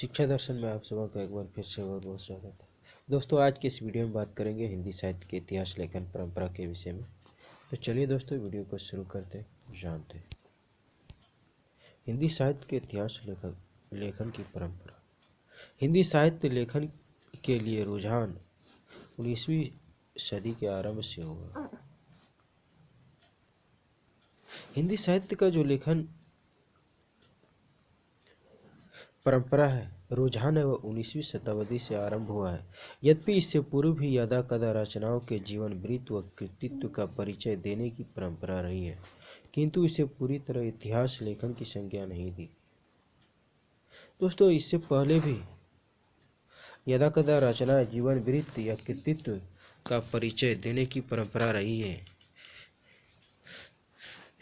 शिक्षा दर्शन में आप सबका एक बार फिर से बहुत बहुत स्वागत है। दोस्तों, आज के इस वीडियो में बात करेंगे हिंदी साहित्य के इतिहास लेखन परंपरा के विषय में। तो चलिए दोस्तों, वीडियो को शुरू करते जानते हैं हिंदी साहित्य के इतिहास लेखन की परंपरा। हिंदी साहित्य लेखन के लिए रुझान 19वीं सदी के आरंभ से हुआ। हिंदी साहित्य का जो लेखन परंपरा है, रुझान है, वह 19वीं शताब्दी से आरंभ हुआ है। यद्यपि इससे पूर्व भी यदा कदा रचनाओं के जीवन वृत्त व कृतित्व का परिचय देने की परंपरा रही है, किंतु इसे पूरी तरह इतिहास लेखन की संज्ञा नहीं दी। दोस्तों, इससे पहले भी यदा कदा रचना जीवन वृत्त या कृतित्व का परिचय देने की परंपरा रही है,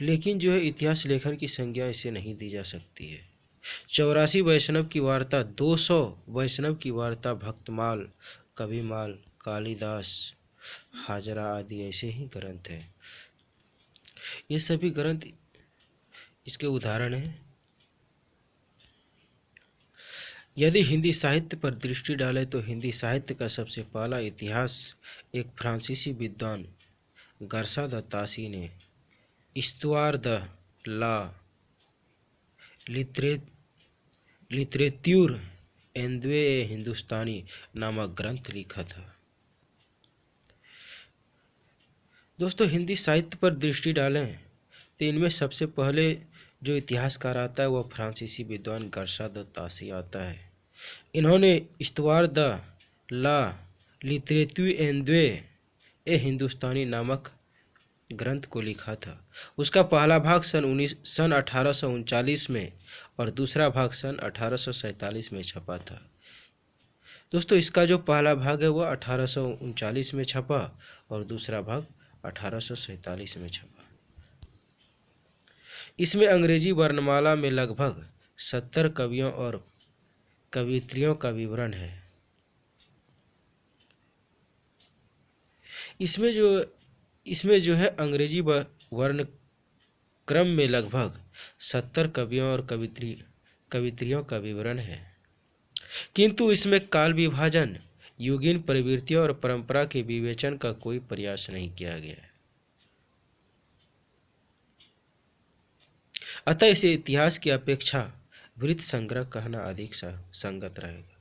लेकिन जो है इतिहास लेखन की संज्ञा इसे नहीं दी जा सकती है। 84 वैष्णव की वार्ता, 200 वैष्णव की वार्ता, भक्तमाल, कविमाल, कालिदास, हाजरा आदि ऐसे ही ग्रंथ हैं। ये सभी ग्रंथ इसके उदाहरण हैं। यदि हिंदी साहित्य पर दृष्टि डालें तो हिंदी साहित्य का सबसे पहला इतिहास एक फ्रांसीसी विद्वान गर्सा द तासी ने इस्तवार द ला लिटरेत्यूर एंद्वे हिंदुस्तानी नामक ग्रंथ लिखा था। दोस्तों, हिंदी साहित्य पर दृष्टि डालें तो इनमें सबसे पहले जो इतिहासकार आता है वह फ्रांसीसी विद्वान गर्सा द तासी आता है। इन्होंने इस्तवार द ला लिटरेत्यूर एंद्वे ए हिंदुस्तानी नामक ग्रंथ को लिखा था। उसका पहला भाग सन 1839 में और दूसरा भाग सन 1847 में छपा था। दोस्तों, इसका जो पहला भाग है वह 1839 में छपा और दूसरा भाग 1847 में छपा। इसमें अंग्रेजी वर्णमाला में लगभग 70 कवियों और कवियत्रियों का विवरण है। इसमें जो है अंग्रेजी वर्ण क्रम में लगभग 70 कवियों और कवियत्रियों का विवरण है, किंतु इसमें काल विभाजन, युगीन प्रवृत्तियों और परंपरा के विवेचन का कोई प्रयास नहीं किया गया है। अतः इसे इतिहास की अपेक्षा वृत्त संग्रह कहना अधिक संगत रहेगा।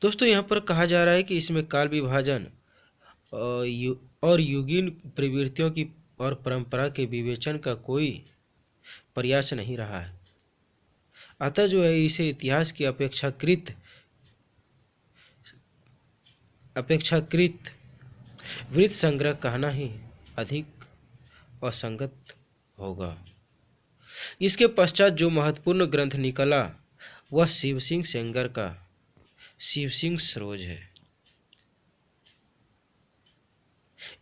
दोस्तों, यहाँ पर कहा जा रहा है कि इसमें काल विभाजन और युगीन प्रवृत्तियों की और परंपरा के विवेचन का कोई प्रयास नहीं रहा है। अतः जो है इसे इतिहास की अपेक्षाकृत वृत्त संग्रह कहना ही अधिक असंगत होगा। इसके पश्चात जो महत्वपूर्ण ग्रंथ निकला वह शिव सिंह सेंगर का शिव सिंह सरोज है।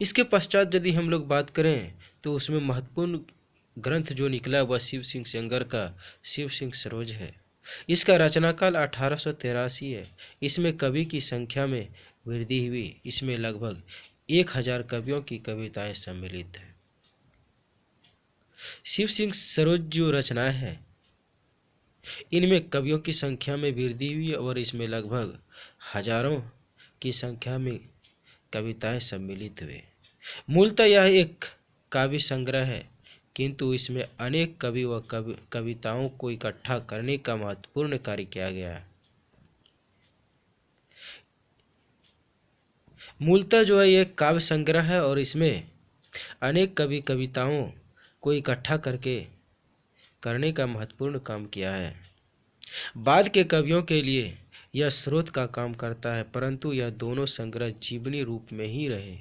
इसके पश्चात यदि हम लोग बात करें तो उसमें महत्वपूर्ण ग्रंथ जो निकला वह शिव सिंह सेंगर का शिव सिंह सरोज है। इसका रचनाकाल 1883 है। इसमें कवि की संख्या में वृद्धि हुई। इसमें लगभग 1000 कवियों की कविताएं सम्मिलित हैं। शिव सिंह सरोज जो रचनाएं हैं इनमें कवियों की संख्या में वृद्धि हुई और इसमें लगभग हजारों की संख्या में कविताएं सम्मिलित हुए। मूलतः यह एक काव्य संग्रह है, किंतु इसमें अनेक कवि व कविताओं को इकट्ठा करने का महत्वपूर्ण कार्य किया गया है। मूलतः जो है ये काव्य संग्रह है और इसमें अनेक कवि कविताओं को इकट्ठा करने का महत्वपूर्ण काम किया है। बाद के कवियों के लिए यह स्रोत का काम करता है, परंतु यह दोनों संग्रह जीवनी रूप में ही रहे।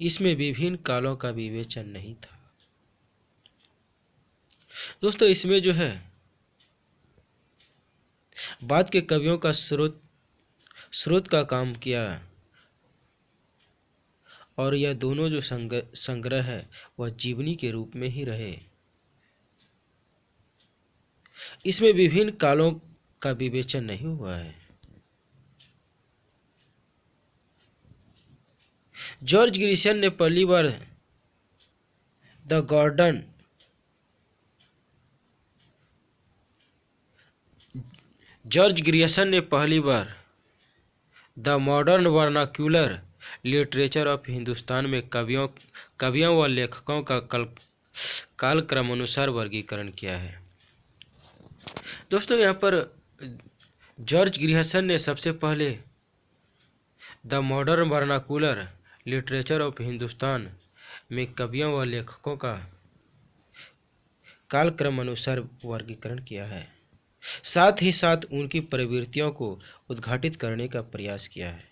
इसमें विभिन्न कालों का विवेचन नहीं था। दोस्तों, इसमें जो है बाद के कवियों का स्रोत का काम किया और यह दोनों जो संग्रह है वह जीवनी के रूप में ही रहे। इसमें विभिन्न कालों का विवेचन नहीं हुआ है। जॉर्ज ग्रिशन ने पहली बार द जॉर्ज ग्रियर्सन ने पहली बार the modern vernacular literature of Hindustan में कवियों व लेखकों का कालक्रमानुसार वर्गीकरण किया है। दोस्तों, यहाँ पर जॉर्ज ग्रियर्सन ने सबसे पहले the modern vernacular literature of Hindustan में कवियों व लेखकों का कालक्रम अनुसार वर्गीकरण किया है। साथ ही साथ उनकी प्रवृत्तियों को उद्घाटित करने का प्रयास किया है।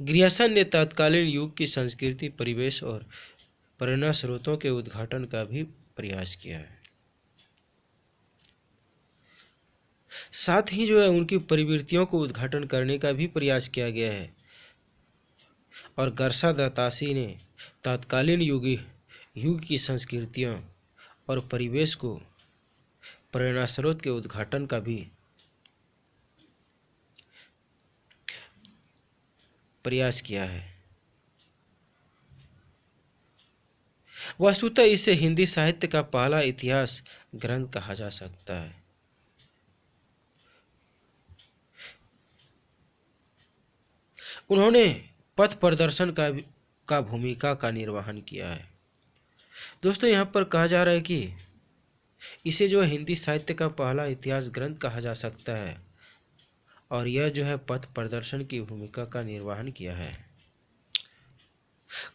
ग्रियर्सन ने तत्कालीन युग की संस्कृति, परिवेश और प्रेरणा स्रोतों के उद्घाटन का भी प्रयास किया है। साथ ही जो है उनकी प्रवृत्तियों को उद्घाटन करने का भी प्रयास किया गया है। और गर्सा दत्तासी ने तत्कालीन युग की संस्कृतियों और परिवेश को प्रेरणा स्रोत के उद्घाटन का भी प्रयास किया है। वस्तुतः इसे हिंदी साहित्य का पहला इतिहास ग्रंथ कहा जा सकता है। उन्होंने पथ प्रदर्शन का भूमिका का निर्वहन किया है। दोस्तों, यहाँ पर कहा जा रहा है कि इसे जो है हिंदी साहित्य का पहला इतिहास ग्रंथ कहा जा सकता है और यह जो है पथ प्रदर्शन की भूमिका का निर्वहन किया है।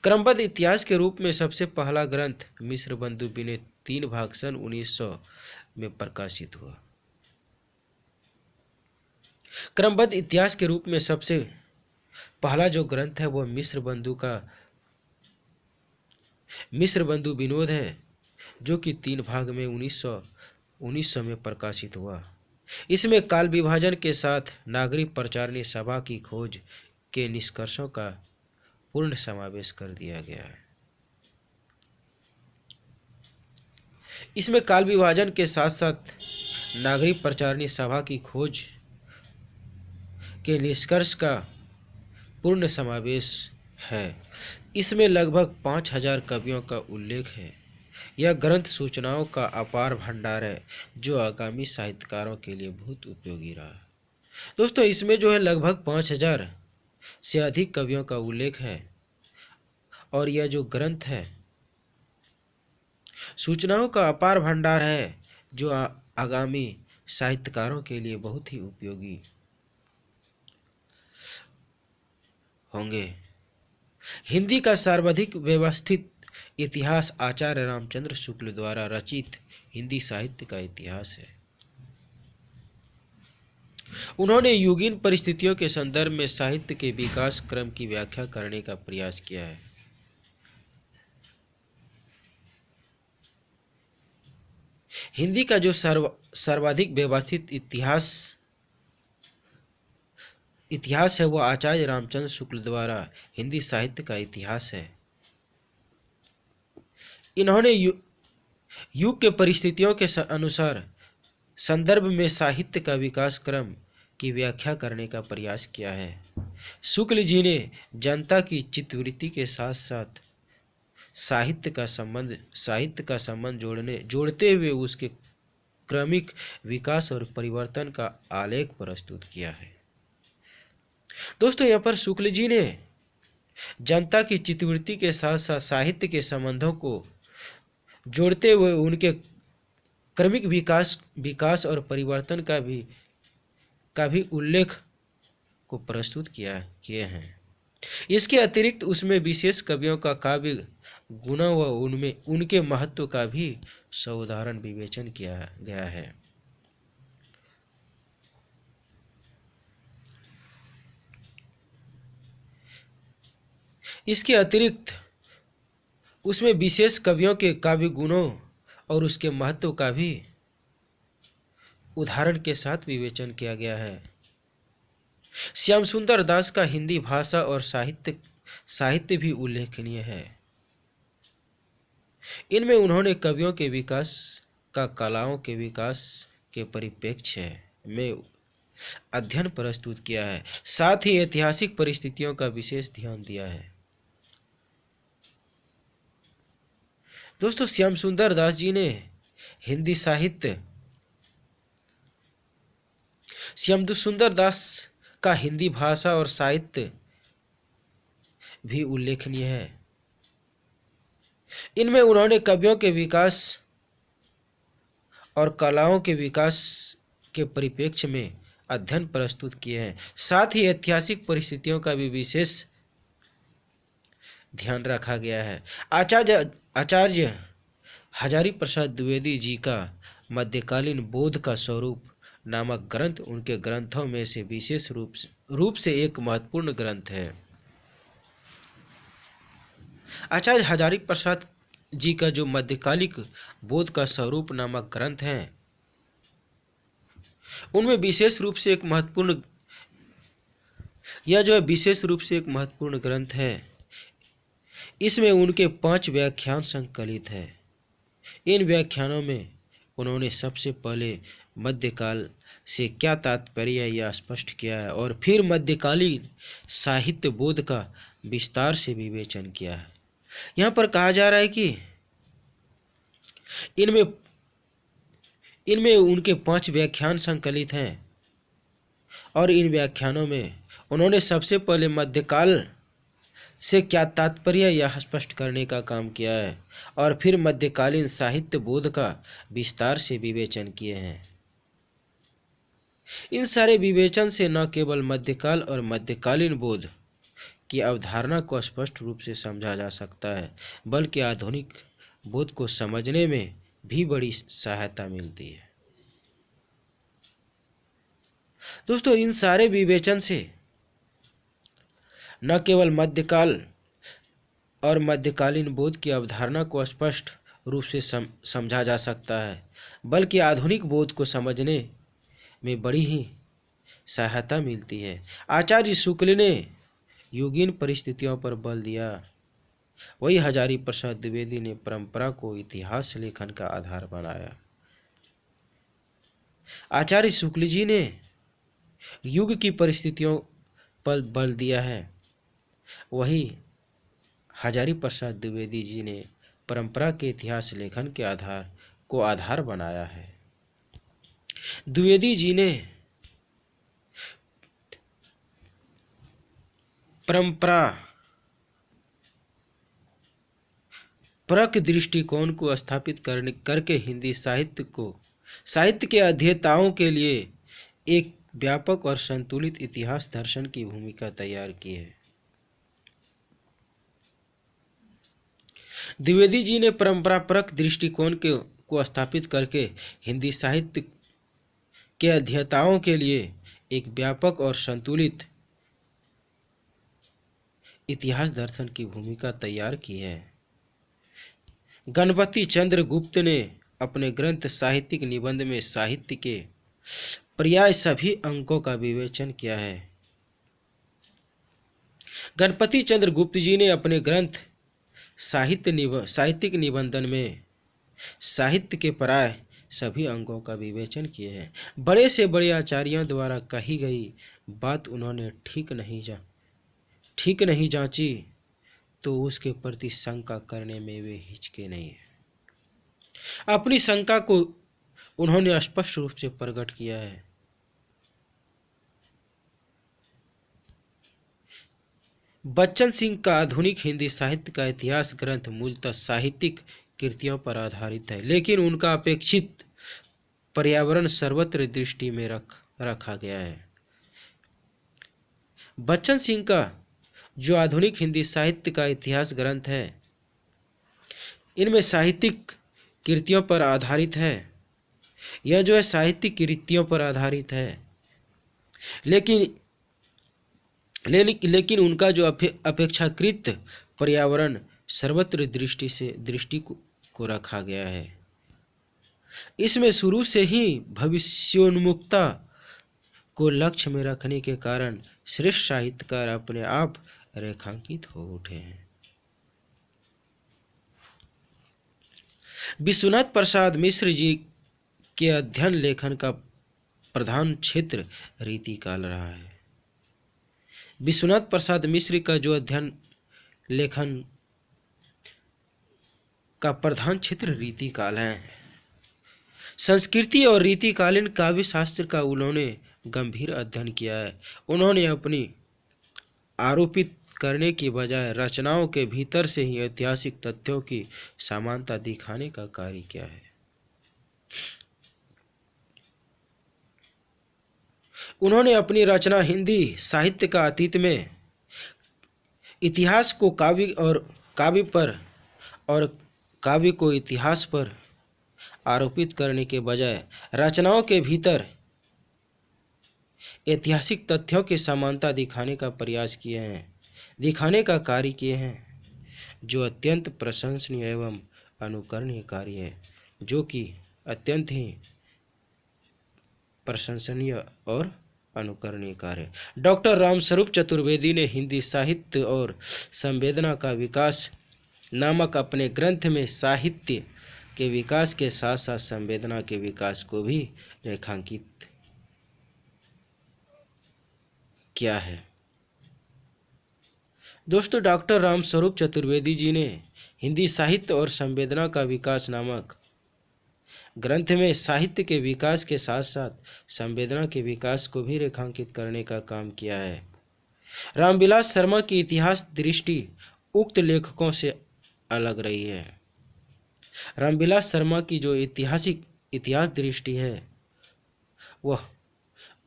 क्रमबद्ध इतिहास के रूप में सबसे पहला ग्रंथ मिस्र बंधुबी ने 3 भाग सन 1900 में प्रकाशित हुआ। क्रमबद्ध इतिहास के रूप में सबसे पहला जो ग्रंथ है वह मिस्र बंधु विनोद है, जो कि 3 भाग में 1900 में प्रकाशित हुआ। इसमें काल विभाजन के साथ नागरिक प्रचारणी सभा की खोज के निष्कर्षों का पूर्ण समावेश कर दिया गया है। इसमें काल विभाजन के साथ साथ नागरिक प्रचारणी सभा की खोज के निष्कर्ष का पूर्ण समावेश है। इसमें लगभग 5000 कवियों का उल्लेख है। यह ग्रंथ सूचनाओं का अपार भंडार है जो आगामी साहित्यकारों के लिए बहुत उपयोगी रहा। दोस्तों, इसमें जो है लगभग 5000 से अधिक कवियों का उल्लेख है और यह जो ग्रंथ है सूचनाओं का अपार भंडार है जो आगामी साहित्यकारों के लिए बहुत ही उपयोगी होंगे। हिंदी का सर्वाधिक व्यवस्थित इतिहास आचार्य रामचंद्र शुक्ल द्वारा रचित हिंदी साहित्य का इतिहास है। उन्होंने युगीन परिस्थितियों के संदर्भ में साहित्य के विकास क्रम की व्याख्या करने का प्रयास किया है। हिंदी का जो सर्वाधिक व्यवस्थित इतिहास है वह आचार्य रामचंद्र शुक्ल द्वारा हिंदी साहित्य का इतिहास है। इन्होंने युग के परिस्थितियों के अनुसार संदर्भ में साहित्य का विकास क्रम की व्याख्या करने का प्रयास किया है। शुक्ल जी ने जनता की चित्तवृत्ति के साथ साथ साहित्य का संबंध जोड़ते हुए उसके क्रमिक विकास और परिवर्तन का आलेख प्रस्तुत किया है। दोस्तों, यहाँ पर शुक्ल जी ने जनता की चित्तवृत्ति के साथ साथ साहित्य के संबंधों को जोड़ते हुए उनके क्रमिक विकास और परिवर्तन का भी उल्लेख को प्रस्तुत किए हैं। इसके अतिरिक्त उसमें विशेष कवियों का काव्य गुणों व उनके महत्व का भी सउदाहरण विवेचन किया गया है। इसके अतिरिक्त उसमें विशेष कवियों के काव्य गुणों और उसके महत्व का भी उदाहरण के साथ विवेचन किया गया है। श्याम सुंदर दास का हिंदी भाषा और साहित्य भी उल्लेखनीय है। इनमें उन्होंने कवियों के विकास का कलाओं के विकास के परिप्रेक्ष्य में अध्ययन प्रस्तुत किया है। साथ ही ऐतिहासिक परिस्थितियों का विशेष ध्यान दिया है। दोस्तों, श्याम सुंदर दास जी ने हिंदी साहित्य श्यामदू सुंदर दास का हिंदी भाषा और साहित्य भी उल्लेखनीय है। इनमें उन्होंने कवियों के विकास और कलाओं के विकास के परिप्रेक्ष्य में अध्ययन प्रस्तुत किए हैं। साथ ही ऐतिहासिक परिस्थितियों का भी विशेष ध्यान रखा गया है। आचार्य हजारी प्रसाद द्विवेदी जी का मध्यकालीन बोध का स्वरूप नामक ग्रंथ उनके ग्रंथों में से विशेष रूप से एक महत्वपूर्ण ग्रंथ है। आचार्य हजारी प्रसाद जी का जो मध्यकालिक बोध का स्वरूप नामक ग्रंथ है, उनमें विशेष रूप से एक महत्वपूर्ण ग्रंथ है। इसमें उनके 5 व्याख्यान संकलित है। इन व्याख्यानों में उन्होंने सबसे पहले मध्यकाल से क्या तात्पर्य यह स्पष्ट किया है और फिर मध्यकालीन साहित्य बोध का विस्तार से विवेचन किया है। यहाँ पर कहा जा रहा है कि इनमें उनके 5 व्याख्यान संकलित हैं और इन व्याख्यानों में उन्होंने सबसे पहले मध्यकाल से क्या तात्पर्य यह स्पष्ट करने का काम किया है और फिर मध्यकालीन साहित्य बोध का विस्तार से विवेचन किए हैं। इन सारे विवेचन से न केवल मध्यकाल और मध्यकालीन बोध की अवधारणा को स्पष्ट रूप से समझा जा सकता है, बल्कि आधुनिक बोध को समझने में भी बड़ी सहायता मिलती है। दोस्तों, इन सारे विवेचन से न केवल मध्यकाल और मध्यकालीन बोध की अवधारणा को स्पष्ट रूप से समझा जा सकता है, बल्कि आधुनिक बोध को समझने में बड़ी ही सहायता मिलती है। आचार्य शुक्ल ने युगीन परिस्थितियों पर बल दिया, वही हजारी प्रसाद द्विवेदी ने परंपरा को इतिहास लेखन का आधार बनाया। आचार्य शुक्ल जी ने युग की परिस्थितियों पर बल दिया है, वही हजारी प्रसाद द्विवेदी जी ने परंपरा के इतिहास लेखन के आधार बनाया है। द्विवेदी जी ने परंपरा परक दृष्टिकोण को स्थापित करके हिंदी साहित्य के अध्येताओं के लिए एक व्यापक और संतुलित इतिहास दर्शन की भूमिका तैयार की है। द्विवेदी जी ने परंपरापरक दृष्टिकोण को स्थापित करके हिंदी साहित्य के अध्येताओं के लिए एक व्यापक और संतुलित इतिहास दर्शन की भूमिका तैयार की है। गणपति चंद्र गुप्त ने अपने ग्रंथ साहित्यिक निबंध में साहित्य के पर्याय सभी अंकों का विवेचन किया है। गणपति चंद्र गुप्त जी ने अपने ग्रंथ साहित्यिक निबंधन में साहित्य के पर्याय सभी अंगों का विवेचन किए हैं। बड़े से बड़े आचार्यों द्वारा कही गई बात उन्होंने ठीक नहीं जांची तो उसके प्रति शंका करने में वे हिचके नहीं है। अपनी शंका को उन्होंने स्पष्ट रूप से प्रकट किया है। बच्चन सिंह का आधुनिक हिंदी साहित्य का इतिहास ग्रंथ मूलतः साहित्यिक कृतियों पर आधारित है, लेकिन उनका अपेक्षित पर्यावरण सर्वत्र दृष्टि में रखा गया है। बच्चन सिंह का जो आधुनिक हिंदी साहित्य का इतिहास ग्रंथ है, इनमें साहित्यिक कृतियों पर आधारित है। यह जो है साहित्यिक कृतियों पर आधारित है, लेकिन उनका जो अपेक्षाकृत पर्यावरण सर्वत्र दृष्टि को रखा गया है। इसमें शुरू से ही भविष्योन्मुखता को लक्ष्य में रखने के कारण श्रेष्ठ साहित्यकार अपने आप रेखांकित हो उठे हैं। विश्वनाथ प्रसाद मिश्र जी के अध्ययन लेखन का प्रधान क्षेत्र रीतिकाल रहा है। विश्वनाथ प्रसाद मिश्र का जो अध्ययन लेखन का प्रधान क्षेत्र रीतिकाल है। संस्कृति और रीतिकालीन काव्य शास्त्र का उन्होंने गंभीर अध्ययन किया है। उन्होंने अपनी आरोपित करने की बजाय रचनाओं के भीतर से ही ऐतिहासिक तथ्यों की समानता दिखाने का कार्य किया है। उन्होंने अपनी रचना हिंदी साहित्य का अतीत में इतिहास को काव्य को इतिहास पर आरोपित करने के बजाय रचनाओं के भीतर ऐतिहासिक तथ्यों की समानता दिखाने का कार्य किए हैं, जो अत्यंत प्रशंसनीय एवं अनुकरणीय कार्य है, जो कि अत्यंत ही प्रशंसनीय और अनुकरणीय कार्य। डॉक्टर रामस्वरूप चतुर्वेदी ने हिंदी साहित्य और संवेदना का विकास नामक अपने ग्रंथ में साहित्य के विकास के साथ साथ संवेदना के विकास को भी रेखांकित किया है। दोस्तों, डॉक्टर रामस्वरूप चतुर्वेदी जी ने हिंदी साहित्य और संवेदना का विकास नामक ग्रंथ में साहित्य के विकास के साथ साथ संवेदना के विकास को भी रेखांकित करने का काम किया है। रामविलास शर्मा की इतिहास दृष्टि उक्त लेखकों से अलग रही है। रामविलास शर्मा की जो इतिहास दृष्टि है वह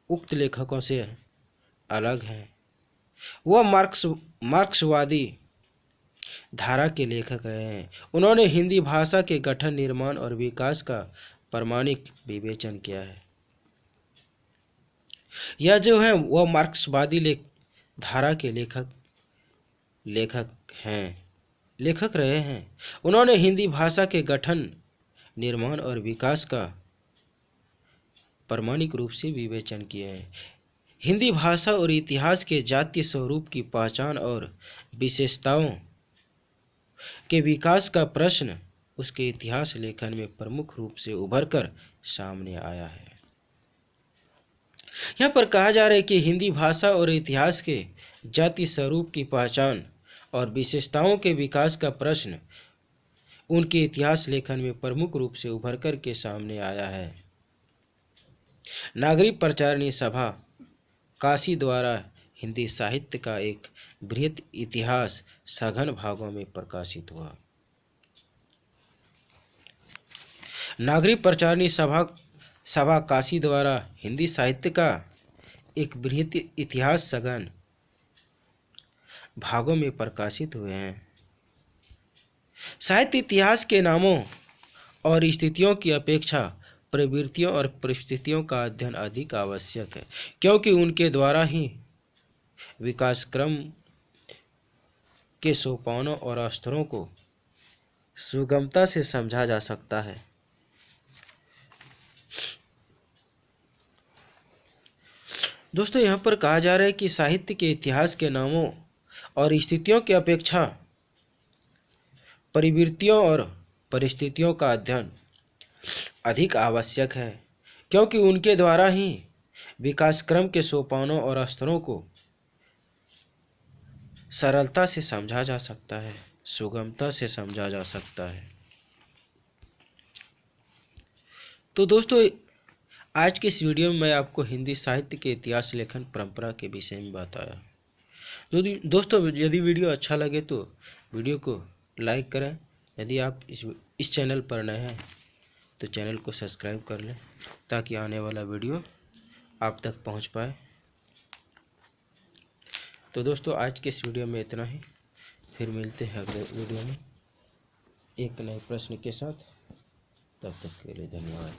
उक्त लेखकों से अलग है। वह मार्क्सवादी धारा के लेखक रहे हैं। उन्होंने हिंदी भाषा के गठन, निर्माण और विकास का प्रामाणिक विवेचन किया है। यह जो है वह मार्क्सवादी धारा के लेखक रहे हैं। उन्होंने हिंदी भाषा के गठन, निर्माण और विकास का प्रामाणिक रूप से विवेचन किए हैं। हिंदी भाषा और इतिहास के जातीय स्वरूप की पहचान और विशेषताओं के विकास का प्रश्न उसके इतिहास लेखन में प्रमुख रूप से उभरकर सामने आया है। यहाँ पर कहा जा रहा है कि हिंदी भाषा और इतिहास के जातीय स्वरूप की पहचान और विशेषताओं के विकास का प्रश्न उनके इतिहास लेखन में प्रमुख रूप से उभरकर के सामने आया है। नागरिक प्रचारणी सभा काशी द्वारा हिंदी साहित्य का एक बृहत इतिहास सघन भागों में प्रकाशित हुआ। नागरिक प्रचारणी सभा काशी द्वारा हिंदी साहित्य का एक बृहत इतिहास सघन भागों में प्रकाशित हुए हैं। साहित्य इतिहास के नामों और स्थितियों की अपेक्षा प्रवृत्तियों और परिस्थितियों का अध्ययन अधिक आवश्यक है, क्योंकि उनके द्वारा ही विकास क्रम के सोपानों और स्तरों को सुगमता से समझा जा सकता है। दोस्तों, यहाँ पर कहा जा रहा है कि साहित्य के इतिहास के नामों और स्थितियों की अपेक्षा प्रवृत्तियों और परिस्थितियों का अध्ययन अधिक आवश्यक है, क्योंकि उनके द्वारा ही विकास क्रम के सोपानों और स्तरों को सरलता से समझा जा सकता है, सुगमता से समझा जा सकता है। तो दोस्तों, आज के इस वीडियो में मैं आपको हिंदी साहित्य के इतिहास लेखन परंपरा के विषय में बताया। दोस्तों, यदि वीडियो अच्छा लगे तो वीडियो को लाइक करें। यदि आप इस चैनल पर नए हैं तो चैनल को सब्सक्राइब कर लें, ताकि आने वाला वीडियो आप तक पहुंच पाए। तो दोस्तों, आज के इस वीडियो में इतना ही। फिर मिलते हैं अगले वीडियो में एक नए प्रश्न के साथ। तब तक के लिए धन्यवाद।